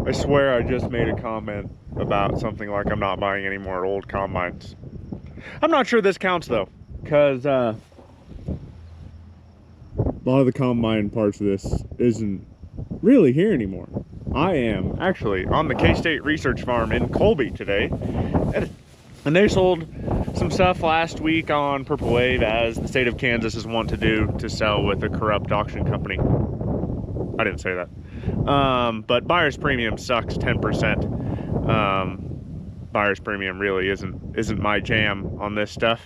I swear I just made a comment about something like I'm not buying any more old combines. I'm not sure this counts though, because a lot of the combine parts of this isn't really here anymore. I am actually on the K-State Research Farm in Colby today, and they sold some stuff last week on Purple Wave, as the state of Kansas is wont to do, to sell with a corrupt auction company. I didn't say that. But buyer's premium sucks 10%. Buyer's premium really isn't my jam on this stuff.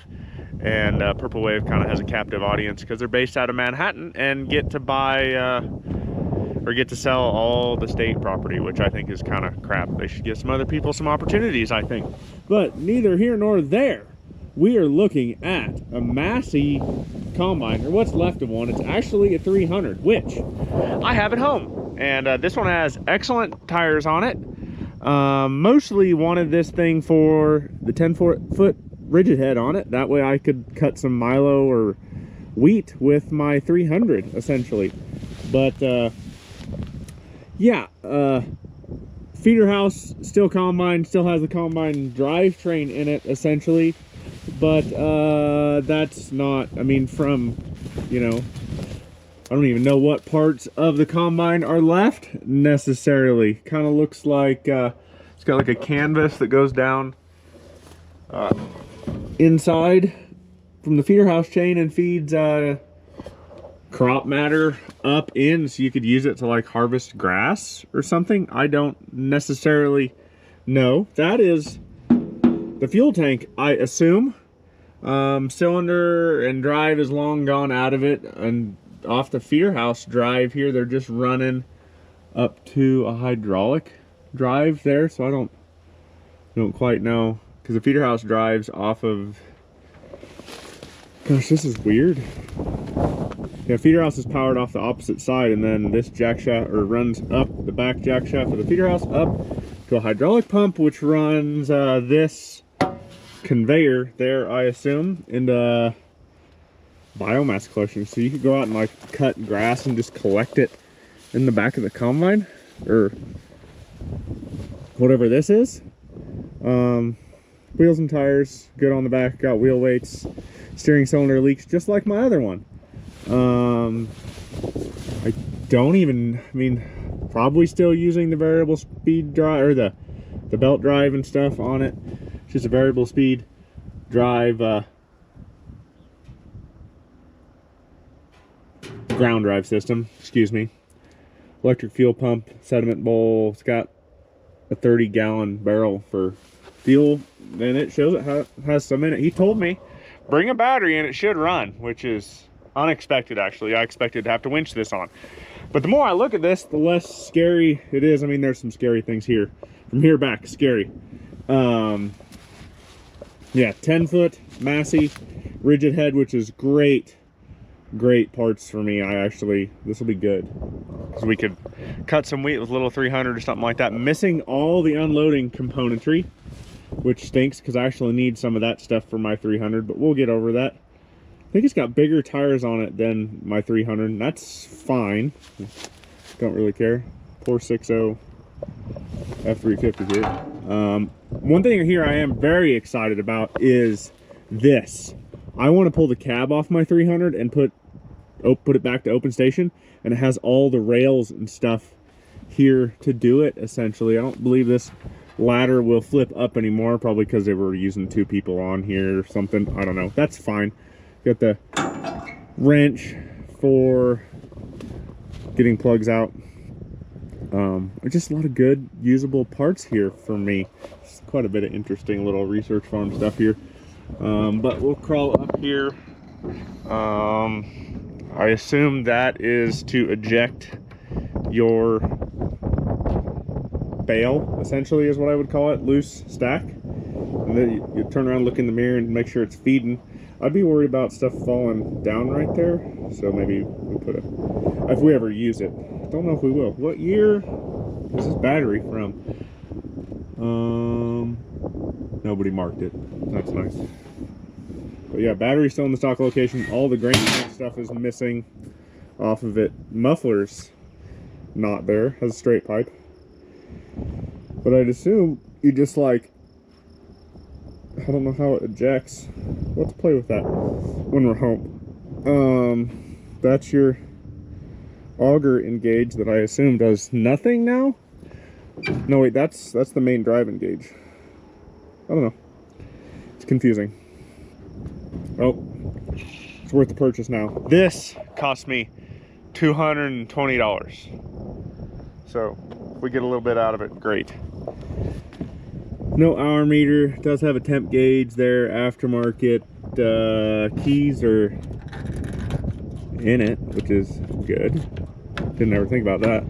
And Purple Wave kind of has a captive audience because they're based out of Manhattan and get to buy or get to sell all the state property, which I think is kind of crap. They should give some other people some opportunities, I think. But neither here nor there. We are looking at a Massey combine, or what's left of one. It's actually a 300, which I have at home. And this one has excellent tires on it. Mostly wanted this thing for the 10-foot rigid head on it. That way I could cut some Milo or wheat with my 300, essentially. But yeah, feeder house, still combine, still has the combine drivetrain in it, essentially. But that's not, I mean, from, you know, I don't even know what parts of the combine are left necessarily. Kind of looks like it's got like a canvas that goes down inside from the feeder house chain and feeds crop matter up in, so you could use it to like harvest grass or something. I don't necessarily know. That is the fuel tank, I assume. Cylinder and drive is long gone out of it, and off the feeder house drive here, they're just running up to a hydraulic drive there, so I don't quite know, because the feeder house drives off of, gosh, this is weird. Yeah, feeder house is powered off the opposite side, and then this jack shaft, or runs up the back jack shaft of the feeder house up to a hydraulic pump, which runs this conveyor there, I assume, into biomass collection. So you could go out and like cut grass and just collect it in the back of the combine, or whatever this is. Wheels and tires good on the back, got wheel weights. Steering cylinder leaks just like my other one. I don't even, I mean, probably still using the variable speed drive, or the belt drive and stuff on it. It's just a variable speed drive, ground drive system, excuse me. Electric fuel pump, sediment bowl. It's got a 30-gallon barrel for fuel, and it shows it has some in it. He told me bring a battery and it should run, which is unexpected, actually. I expected to have to winch this on. But the more I look at this, the less scary it is. I mean, there's some scary things here. From here back, scary. Yeah, 10-foot Massey rigid head, which is great parts for me. This will be good, because we could cut some wheat with a little 300 or something like that. Missing all the unloading componentry, which stinks, because I actually need some of that stuff for my 300, but we'll get over that. I think it's got bigger tires on it than my 300, and that's fine. Don't really care. 460 F350 here. One thing here I am very excited about is this. I want to pull the cab off my 300 and put it back to open station, and it has all the rails and stuff here to do it, essentially. I don't believe this ladder will flip up anymore, probably because they were using 2 people on here or something. I don't know. That's fine. Got the wrench for getting plugs out. Just a lot of good usable parts here for me. It's quite a bit of interesting little research farm stuff here. But we'll crawl up here. I assume that is to eject your bale, essentially, is what I would call it. Loose stack. And then you turn around, look in the mirror, and make sure it's feeding. I'd be worried about stuff falling down right there, so maybe we put if we ever use it. Don't know if we will. What year is this battery from? Nobody marked it. That's nice. But yeah, battery's still in the stock location. All the grain stuff is missing off of it. Muffler's not there. Has a straight pipe. But I'd assume you just like, I don't know how it ejects. Let's play with that when we're home. That's your auger engage that I assume does nothing now. No, wait, that's the main drive engage. I don't know. It's confusing. Oh, it's worth the purchase now. This cost me $220. So if we get a little bit out of it, great. No hour meter. Does have a temp gauge there. Aftermarket keys are in it, which is good. Didn't ever think about that.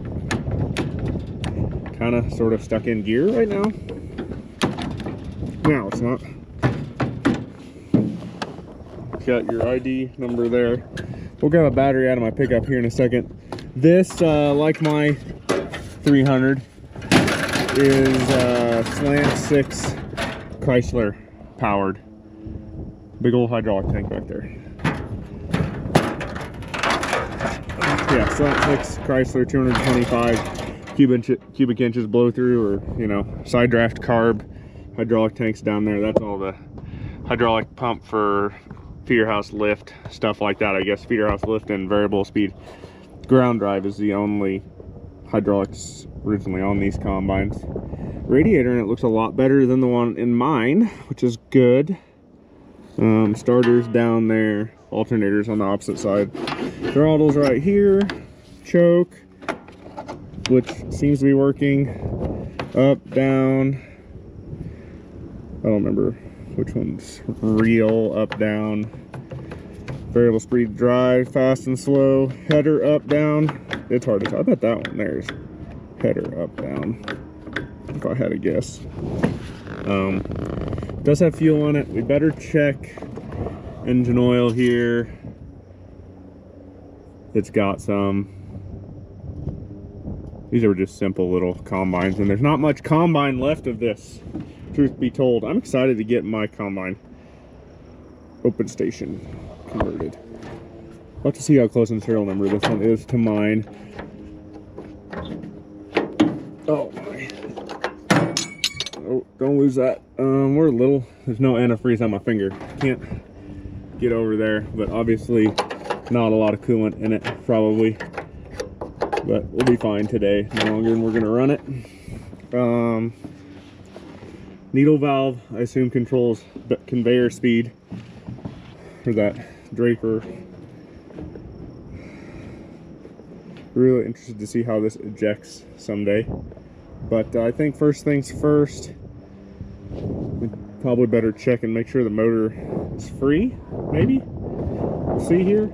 Kind of sort of stuck in gear right now. No, it's not. Got your ID number there. We'll grab a battery out of my pickup here in a second. This, like my 300, is slant 6 Chrysler powered. Big old hydraulic tank back there. Yeah, slant 6 Chrysler, 225 cubic inches blow through, or, you know, side draft carb hydraulic tanks down there. That's all the hydraulic pump for feeder house lift, stuff like that. I guess feeder house lift and variable speed ground drive is the only hydraulics originally on these combines. Radiator in it looks a lot better than the one in mine, which is good. Starters down there, alternators on the opposite side. Throttles right here, choke, which seems to be working. Up, down. I don't remember which one's real. Up, down. Variable speed drive, fast and slow. Header up, down. It's hard to tell. I bet that one there's header up, down, if I had to guess. Does have fuel on it. We better check engine oil here. It's got some. These are just simple little combines, and there's not much combine left of this, truth be told. I'm excited to get my combine open station converted. We'll have to see how close in serial number this one is to mine. Oh my. Oh, don't lose that. We're a little, there's no antifreeze on my finger. Can't get over there, but obviously not a lot of coolant in it, probably. But we'll be fine today, no longer than we're gonna run it. Needle valve, I assume, controls the conveyor speed, or that draper. Really interested to see how this ejects someday. But I think first things first, we probably better check and make sure the motor is free, maybe? We'll see here.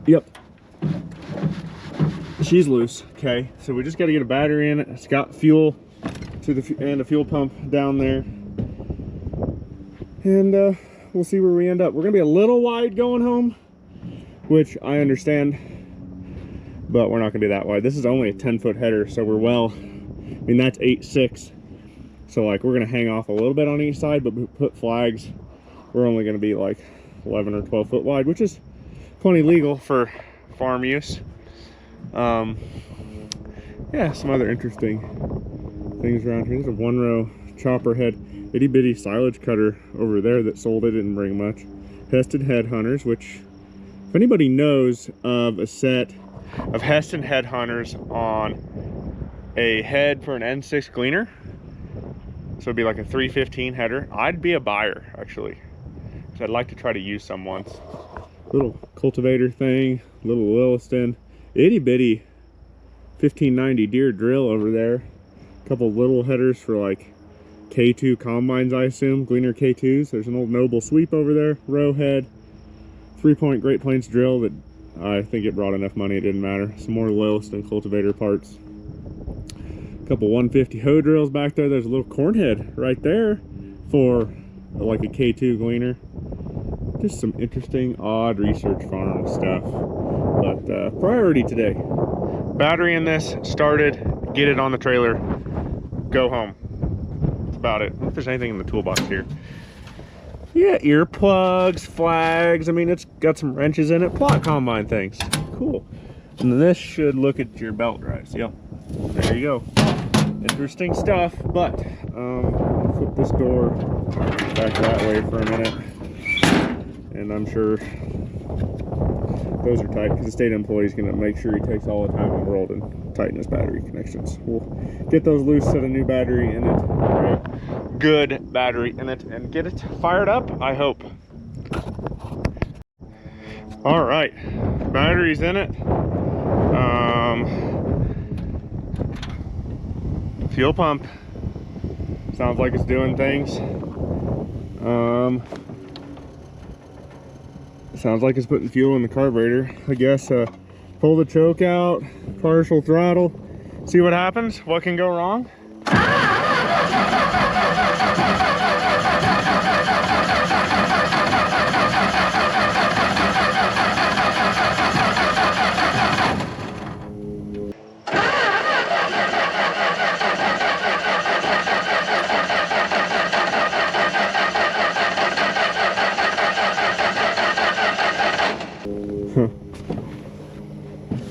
Yep. She's loose. Okay, so we just got to get a battery in it. It's got fuel to the and a fuel pump down there. And we'll see where we end up. We're going to be a little wide going home, which I understand, but we're not gonna be that wide. This is only a 10-foot header, so we're well, I mean, that's 8.6. So like, we're gonna hang off a little bit on each side, but we put flags. We're only gonna be like 11 or 12 foot wide, which is plenty legal for farm use. Yeah, some other interesting things around here. There's a 1-row chopper head, itty bitty silage cutter over there that sold. It didn't bring much. Heston headhunters, which, if anybody knows of a set of Heston headhunters on a head for an N6 gleaner, so it'd be like a 315 header, I'd be a buyer, actually, because I'd like to try to use some once. Little cultivator thing, little Williston, itty bitty 1590 deer drill over there. A couple little headers for like K2 combines, I assume, gleaner K2s. There's an old Noble sweep over there, row head. 3-point Great Plains drill that I think it brought enough money it didn't matter. Some more Williston cultivator parts. A couple 150 hoe drills back there. There's a little corn head right there for like a K2 gleaner. Just some interesting, odd research farm stuff. But priority today, battery in this, started, get it on the trailer, go home. That's about it. I don't know if there's anything in the toolbox here. Yeah, earplugs, flags. I mean, it's got some wrenches in it. Plot combine things. Cool. And this should look at your belt drives. Yep, there you go. Interesting stuff, but flip this door back that way for a minute, and I'm sure those are tight because the state employee is going to make sure he takes all the time in the world and tighten his battery connections. We'll get those loose, set a new battery in it, right? Good battery in it, and get it fired up, I hope. All right, battery's in it. Fuel pump sounds like it's doing things. Sounds like it's putting fuel in the carburetor. I guess pull the choke out, partial throttle, see what happens. What can go wrong?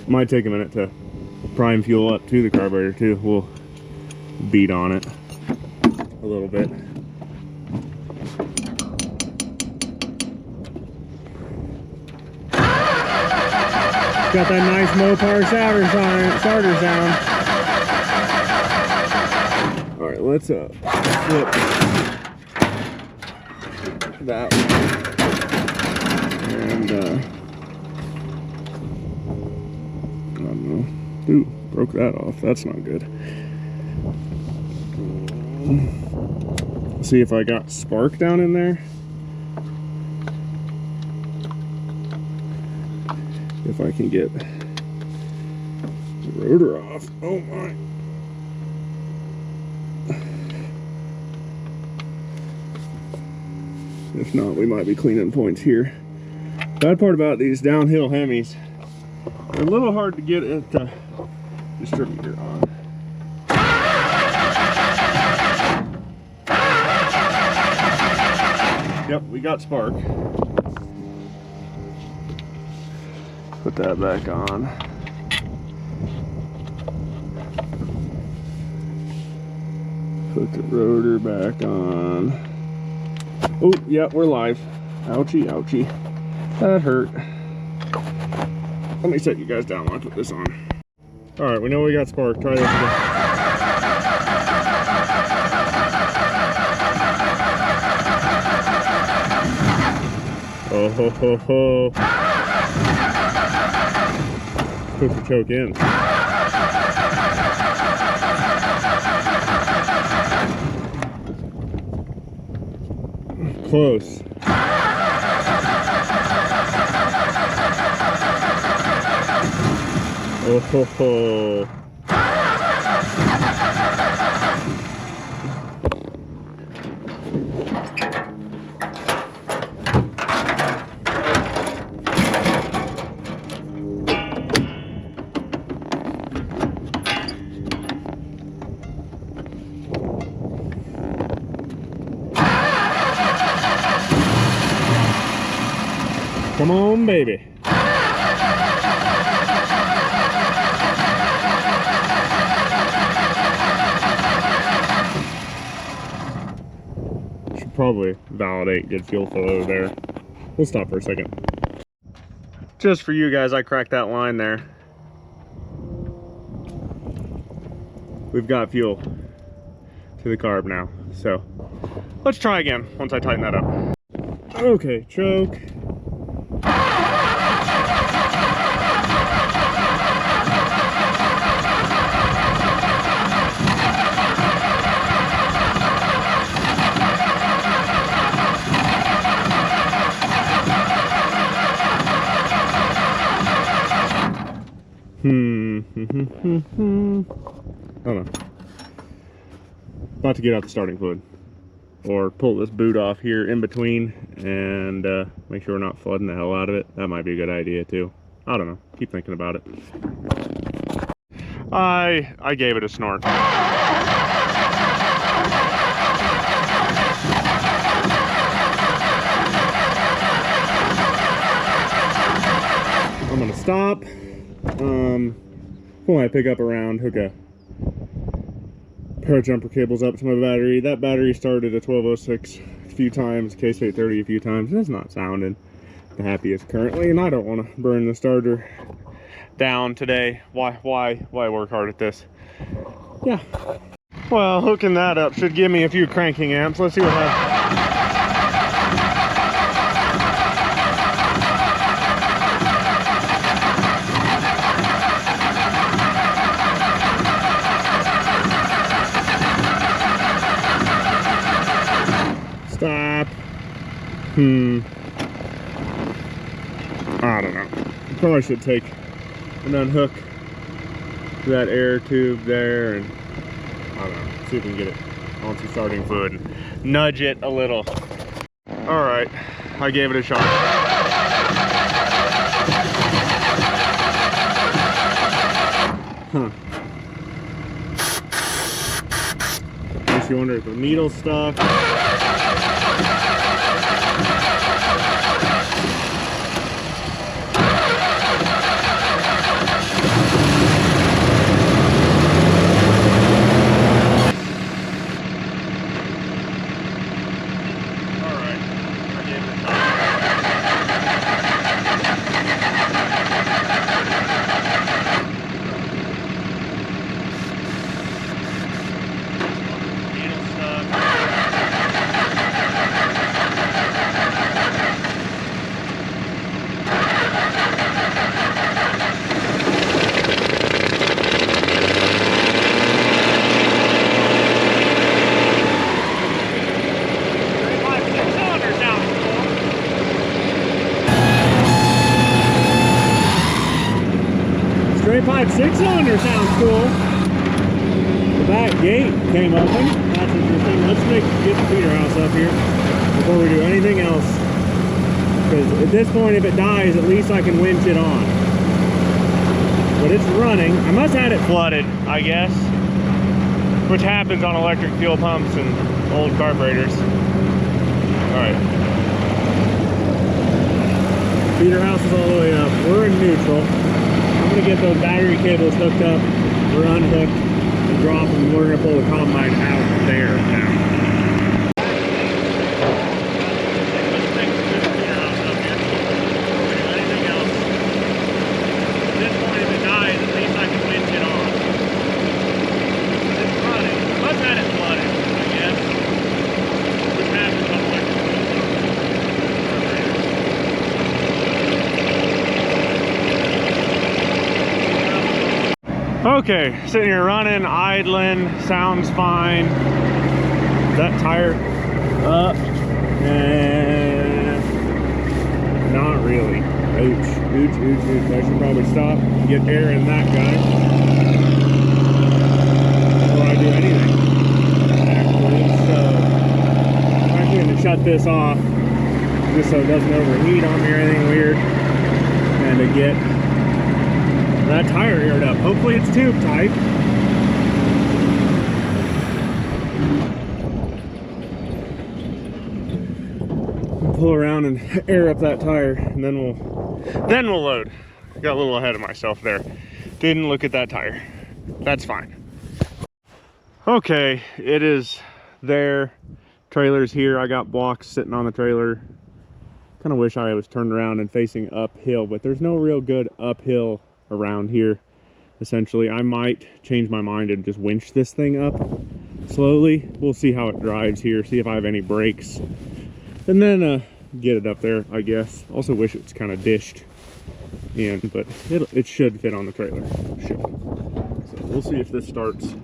Might take a minute to prime fuel up to the carburetor too. We'll beat on it a little bit. Got that nice Mopar starter sound. All right, let's flip that one. And I don't know. Ooh, broke that off. That's not good. See if I got spark down in there. If I can get the rotor off. Oh my. If not, we might be cleaning points here. Bad part about these downhill Hemis, they're a little hard to get at the distributor on. Yep, we got spark. Put that back on. Put the rotor back on. Oh, yeah, we're live. Ouchie, ouchie. That hurt. Let me set you guys down while I put this on. All right, we know we got spark. Try this again. Oh ho ho ho. Put the choke in. Close. Oh ho ho. Come on, baby. Should probably validate good fuel flow over there. We'll stop for a second. Just for you guys, I cracked that line there. We've got fuel to the carb now. So let's try again once I tighten that up. Okay, choke. I don't know. About to get out the starting fluid. Or pull this boot off here in between and make sure we're not flooding the hell out of it. That might be a good idea too. I don't know. Keep thinking about it. I gave it a snort. I'm gonna stop. pull my pickup around, hook a pair of jumper cables up to my battery. That battery started at 1206 a few times, K-State 30 a few times, and it's not sounding the happiest currently, and I don't want to burn the starter down today. Why work hard at this? Yeah. Well, hooking that up should give me a few cranking amps. Let's see what happens. Stop. I don't know. Probably should take and unhook that air tube there, and I don't know, see if we can get it on some starting fluid and nudge it a little. All right, I gave it a shot. Makes you wonder if the needle stuck. Straight pipe 6-cylinder sounds cool. The back gate came open. That's interesting. Let's get the feeder house up here before we do anything else. Because at this point, if it dies, at least I can winch it on. But it's running. I must have had it flooded, I guess. Which happens on electric fuel pumps and old carburetors. Alright. Feeder house is all the way up. We're in neutral. I'm gonna get those battery cables hooked up, we're unhooked, and drop them, and we're gonna pull the combine out there now. Let's take the feeder house up here. Before we do anything else. At this point, if it dies, at least I can winch it on. It's running. I must have had it flooded, I guess. Which happens on electric carburetors. Okay, sitting here running, idling, sounds fine. That tire up, and not really. Ouch. I should probably stop and get air in that guy before I do anything, actually. So I'm actually going to shut this off just so it doesn't overheat on me or anything weird, and to get that tire aired up. Hopefully it's tube type. Pull around and air up that tire, and then we'll load. Got a little ahead of myself there. Didn't look at that tire. That's fine. Okay, it is there. Trailer's here. I got blocks sitting on the trailer. Kind of wish I was turned around and facing uphill, but there's no real good uphill around here. Essentially, I might change my mind and just winch this thing up slowly. We'll see how it drives here, see if I have any brakes, and then get it up there, I guess. Also wish it's kind of dished in, but it should fit on the trailer. Should. So we'll see if this starts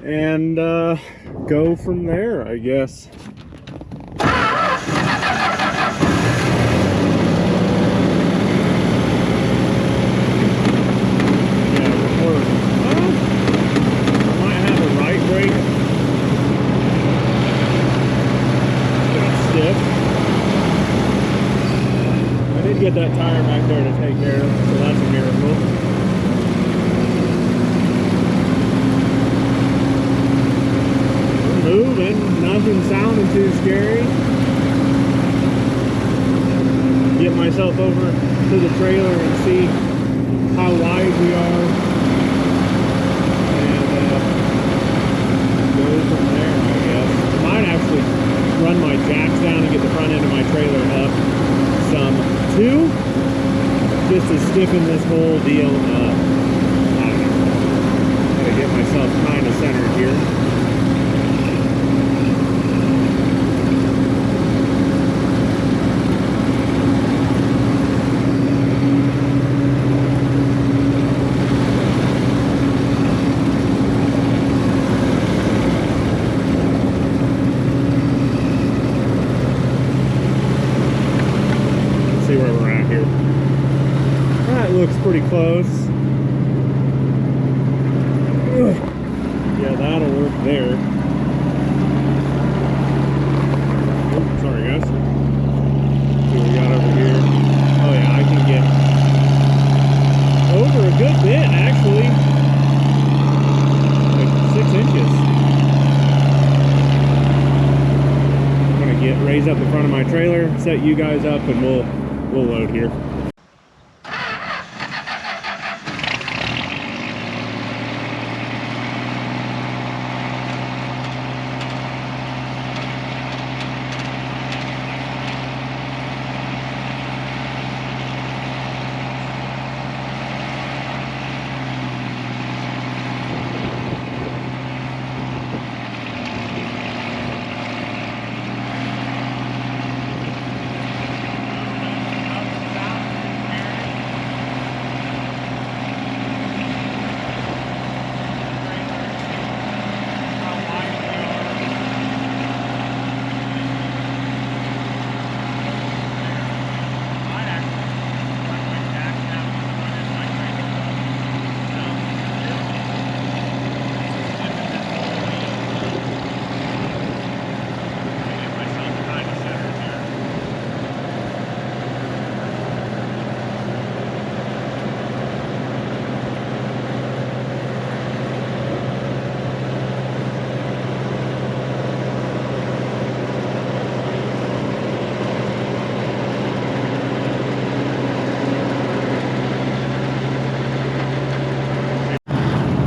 and go from there, I guess. Get that tire back there to take care of, so that's a miracle. We're moving, nothing sounding too scary. Get myself over to the trailer and see how wide we are, and go from there, I guess. Might actually run my jacks down and get the front end of my trailer up some too, just to stiffen this whole deal up. I don't know. Gotta get myself kind of centered here. Where we're at here. That looks pretty close. Ugh. Yeah, that'll work there. Oh, sorry guys. See what we got over here. Oh yeah, I can get over a good bit actually. Like 6 inches. I'm gonna raise up the front of my trailer, set you guys up, and we'll load here.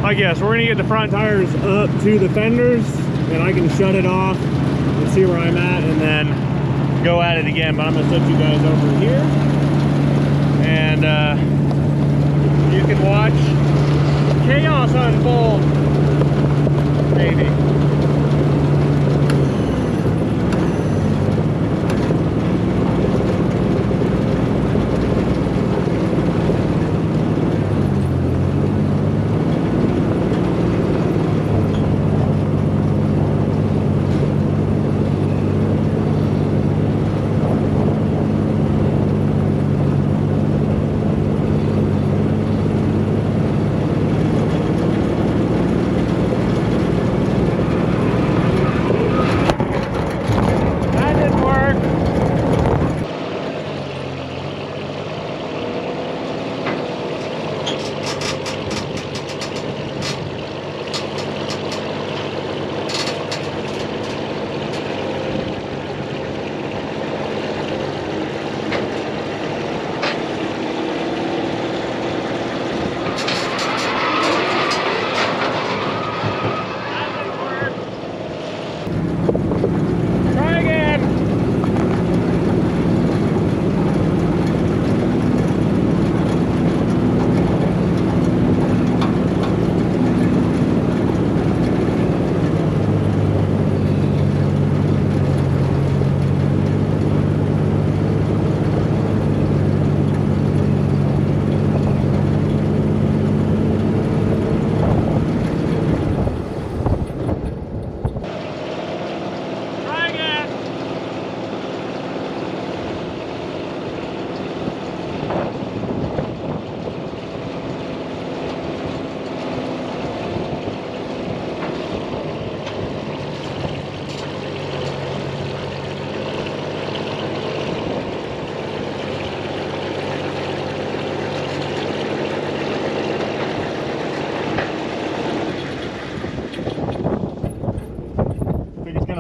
I guess we're gonna get the front tires up to the fenders, and I can shut it off and see where I'm at, and then go at it again. But I'm gonna set you guys over here, and you can watch chaos unfold, maybe.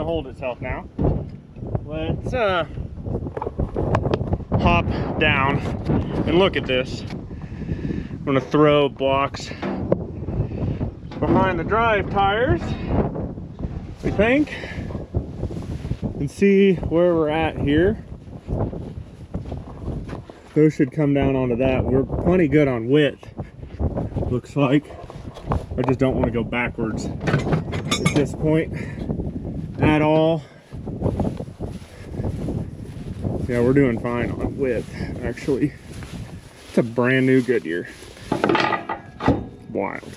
hold itself now. Let's hop down and look at this. I'm gonna throw blocks behind the drive tires, I think, and see where we're at here. Those should come down onto that. We're plenty good on width, looks like. I just don't want to go backwards at this point at all. Yeah, we're doing fine on width, actually. It's a brand new Goodyear. Wild.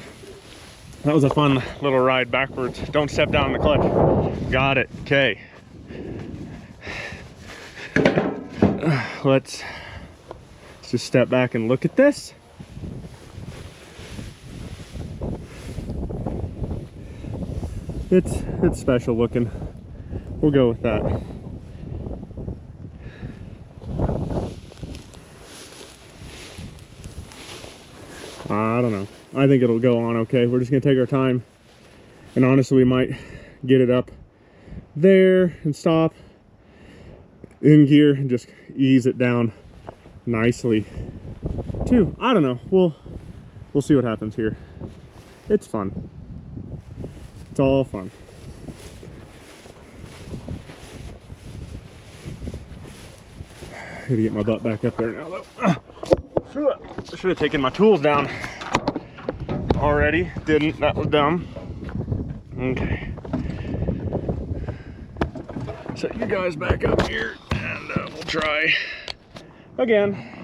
That was a fun little ride backwards. Don't step down the clutch. Got it. Okay. Let's just step back and look at this. It's special looking. We'll go with that. I don't know. I think it'll go on okay. We're just gonna take our time, and honestly we might get it up there and stop in gear and just ease it down nicely too. I don't know. We'll see what happens here. It's fun. It's all fun. Gotta get my butt back up there now though. I should have taken my tools down already. Didn't. That was dumb. Okay. Set you guys back up here and we'll try again.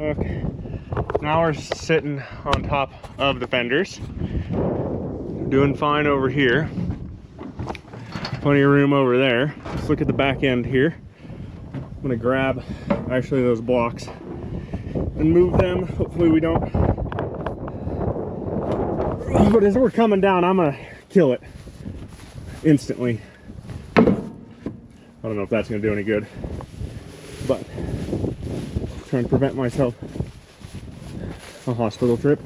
Okay, now we're sitting on top of the fenders. Doing fine over here. Plenty of room over there. Let's look at the back end here. I'm gonna grab actually those blocks and move them. Hopefully we don't. But as we're coming down, I'm gonna kill it instantly. I don't know if that's gonna do any good, but trying to prevent myself a hospital trip,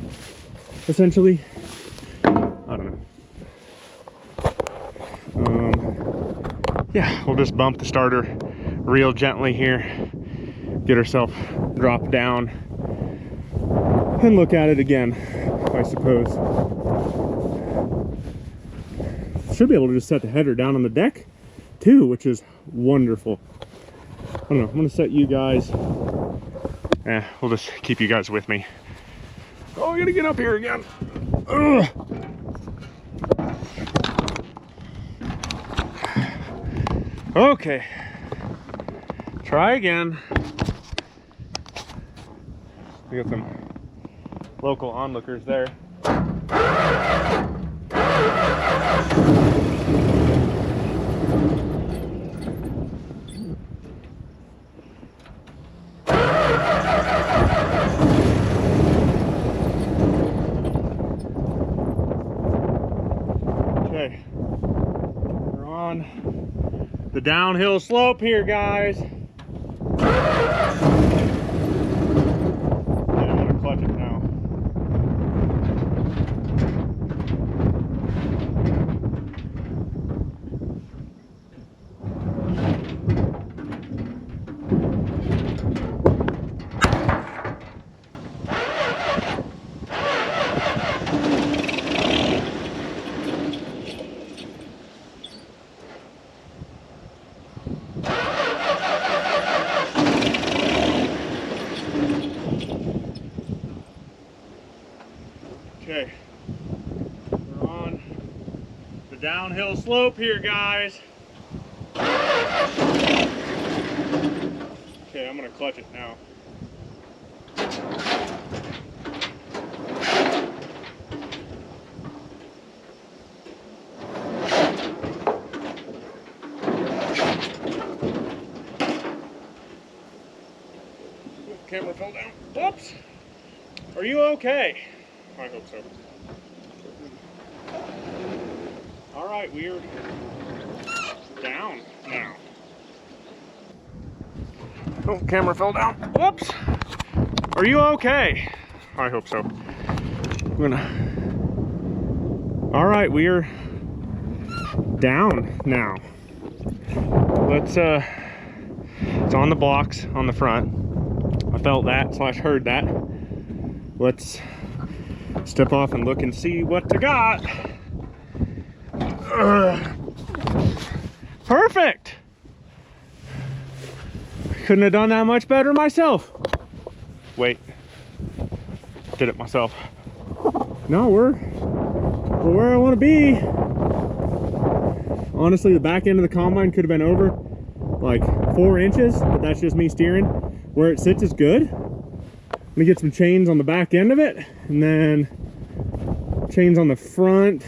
essentially. I don't know. Yeah, we'll just bump the starter real gently here, get ourselves dropped down, and look at it again, I suppose. Should be able to just set the header down on the deck too, which is wonderful. I don't know, I'm gonna set you guys. We'll just keep you guys with me. Oh, I gotta get up here again. Ugh. Okay. Try again. We got some local onlookers there. Okay, we're on the downhill slope here, guys. Yeah, I'm gonna clutch it now. Okay, we're on the downhill slope here, guys. Okay, I'm gonna clutch it now. Camera fell down. Whoops! Are you okay? I hope so. All right. right, we're down now. Oh, camera fell down. Whoops. Are you okay? I hope so. I'm gonna. All right, we're down now. Let's it's on the blocks on the front. I felt that / heard that. Let's step off and look and see what I got. Perfect. Couldn't have done that much better myself. Wait, did it myself. No, we're where I want to be. Honestly, the back end of the combine could have been over like 4 inches, but that's just me steering. Where it sits is good. I'm gonna get some chains on the back end of it, and then chains on the front.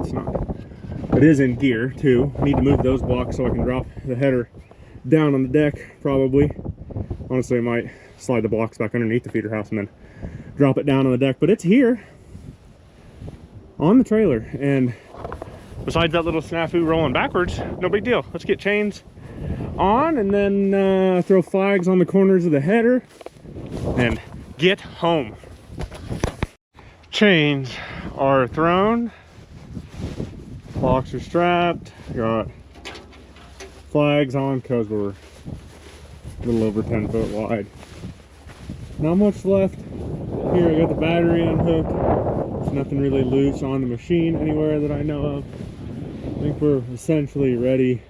It's not. It is in gear too. I need to move those blocks so I can drop the header down on the deck, probably. Honestly, I might slide the blocks back underneath the feeder house and then drop it down on the deck, but it's here on the trailer. And besides that little snafu rolling backwards, no big deal. Let's get chains on and then throw flags on the corners of the header and get home. Chains are thrown, blocks are strapped, got flags on because we're a little over 10 foot wide. Not much left here. I got the battery unhooked. There's nothing really loose on the machine anywhere that I know of. I think we're essentially ready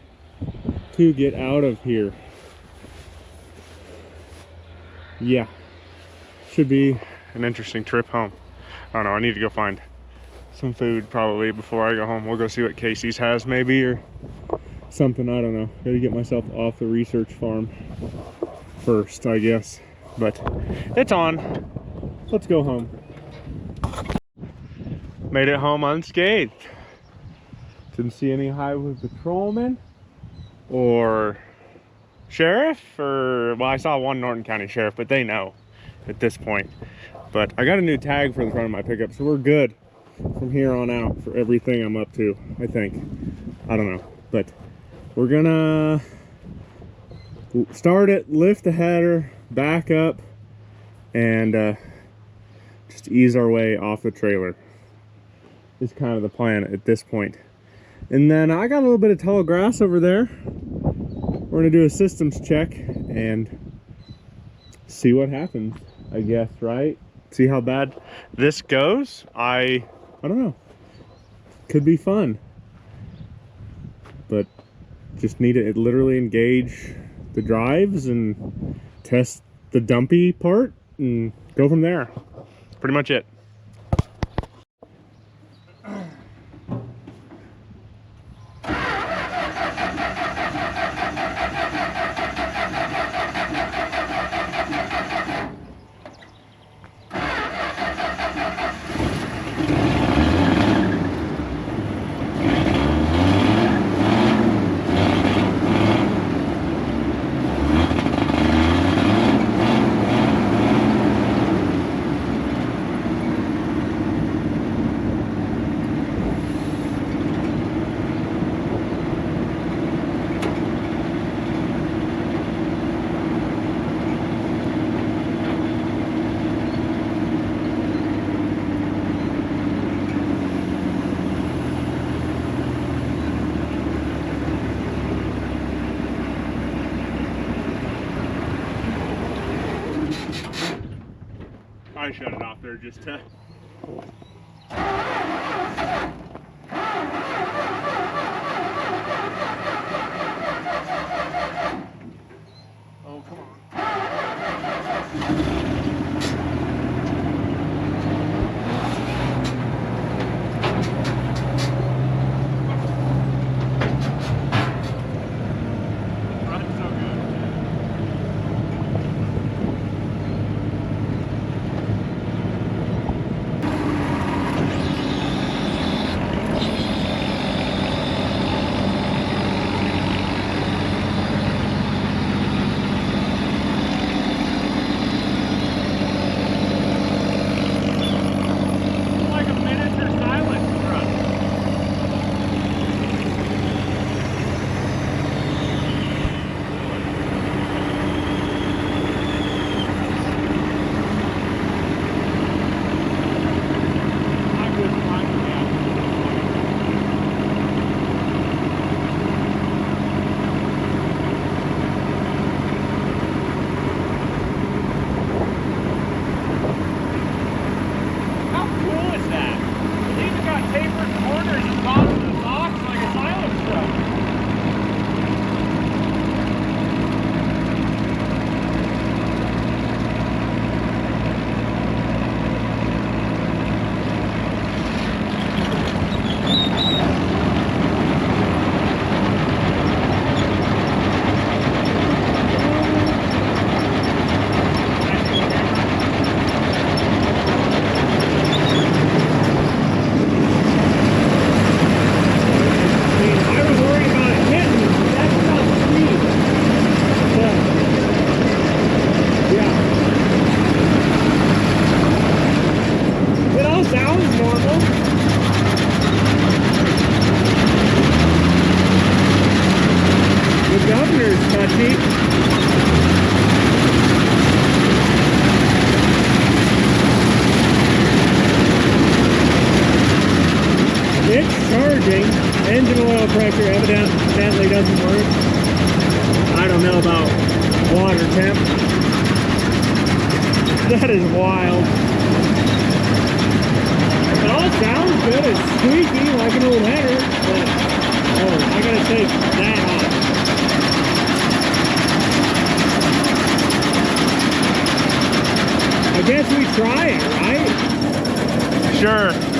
to get out of here. Yeah, should be an interesting trip home. I don't know, I need to go find some food probably before I go home. We'll go see what Casey's has maybe, or something, I don't know. Gotta get myself off the research farm first, I guess. But it's on. Let's go home. Made it home unscathed. Didn't see any highway patrolmen or sheriff, or well, I saw one Norton County sheriff, but they know at this point. But I got a new tag for the front of my pickup, so we're good from here on out for everything I'm up to, I think. I don't know, but we're gonna start it, lift the header, back up, and just ease our way off the trailer is kind of the plan at this point. And then I got a little bit of tall grass over there. We're gonna do a systems check and see what happens, I guess, right? See how bad this goes. I don't know. Could be fun. But just need to literally engage the drives and test the dumpy part and go from there. Pretty much it. I shut it off there just to... Oh, come on. That's so good. charging. Engine oil pressure evidently doesn't work. I don't know about water temp. That is wild. It all sounds good. It's squeaky like an old header, but oh, I gotta take that off. I guess we try it, right? Sure.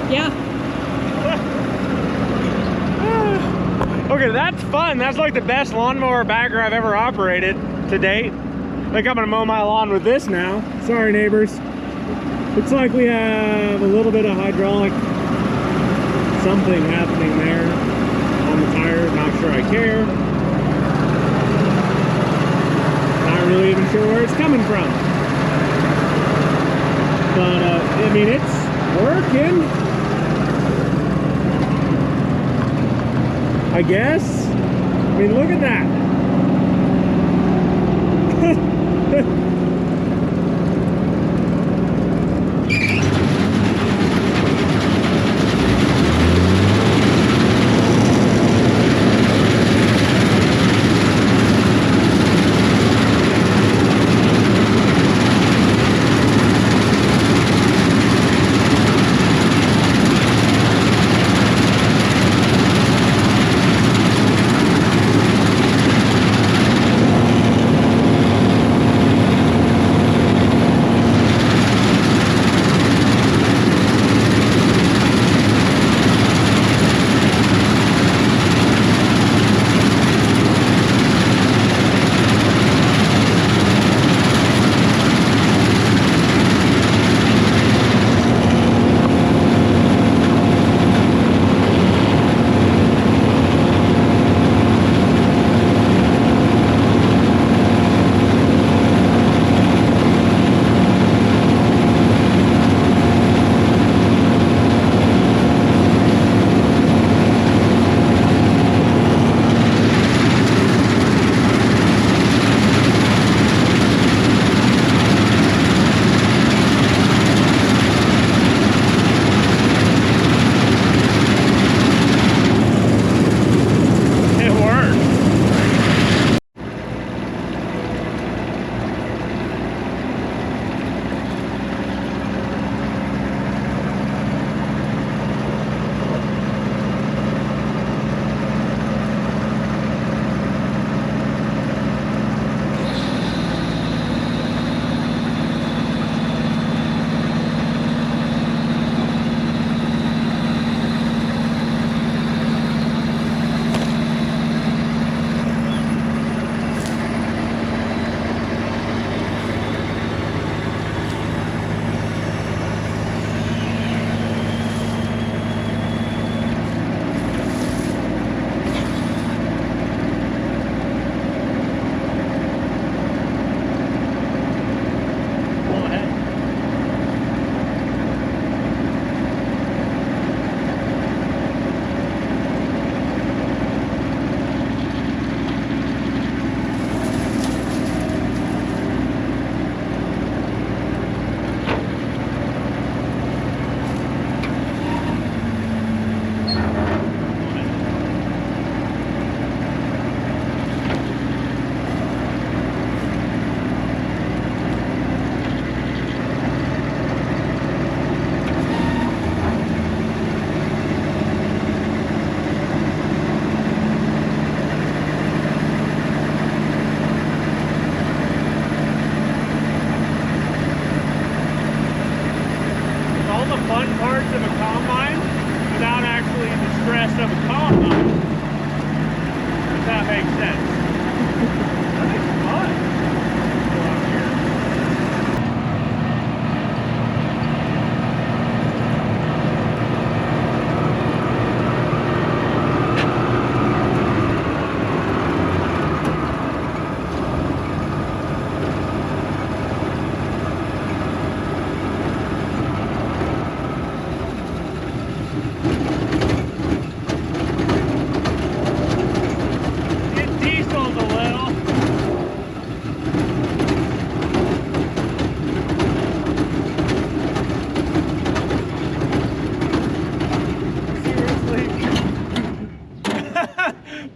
Yeah. Okay, that's fun. That's like the best lawnmower bagger I've ever operated to date. I think I'm gonna mow my lawn with this now. Sorry, neighbors. Looks like we have a little bit of hydraulic something happening there on the tire. Not sure I care. Not really even sure where it's coming from. But I mean, it's working, I guess. I mean, look at that.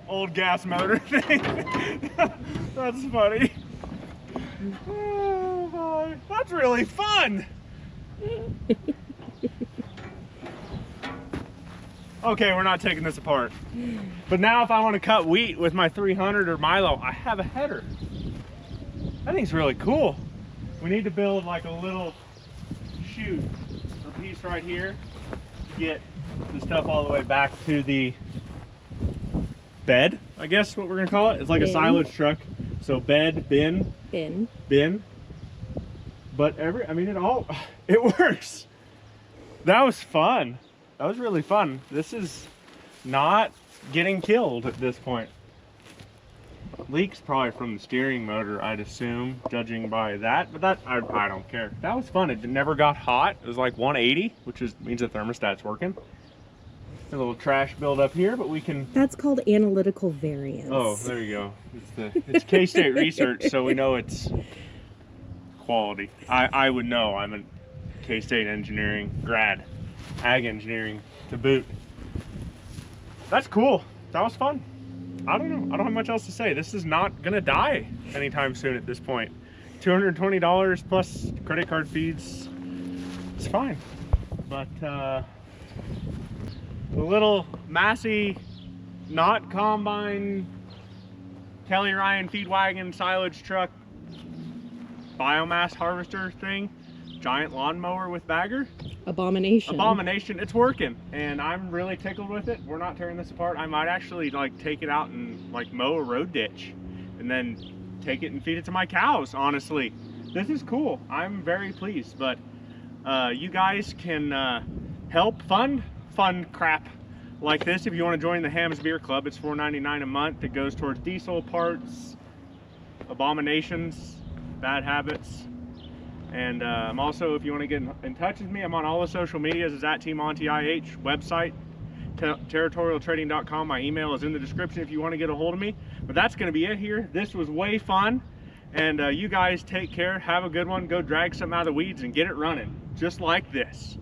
Old gas motor thing. That's funny. Oh boy, that's really fun. Okay, we're not taking this apart. But now if I want to cut wheat with my 300 or Milo, I have a header. That thing's really cool. We need to build like a little chute or piece right here. get the stuff all the way back to the bed, I guess what we're gonna call it. It's like a silage truck. So bed, bin. But I mean, it works. That was fun. That was really fun. This is not getting killed at this point. Leaks probably from the steering motor, I'd assume, judging by that, but that I don't care. That was fun. It never got hot. It was like 180, which means the thermostat's working. A little trash build up here, but we can... That's called analytical variance. Oh, there you go. It's K-State research, so we know it's quality. I would know. I'm a K-State engineering grad. Ag engineering to boot. That's cool. That was fun. I don't know. I don't have much else to say. This is not gonna die anytime soon at this point. $220 plus credit card fees. It's fine. But the little Massey, not combine, Kelly Ryan feed wagon silage truck, biomass harvester thing, giant lawnmower with bagger. Abomination. It's working, and I'm really tickled with it. We're not tearing this apart. I might actually like take it out and like mow a road ditch and then take it and feed it to my cows. Honestly, this is cool. I'm very pleased. But you guys can help fund crap like this if you want to join the Hams Beer Club. It's $4.99 a month. It goes towards diesel parts, abominations, bad habits. And I'm also, if you want to get in touch with me, I'm on all the social medias. It's at TMontyIH. Website, territorialtrading.com. My email is in the description if you want to get a hold of me. But that's going to be it here. This was way fun. And you guys take care. Have a good one. Go drag something out of the weeds and get it running. Just like this.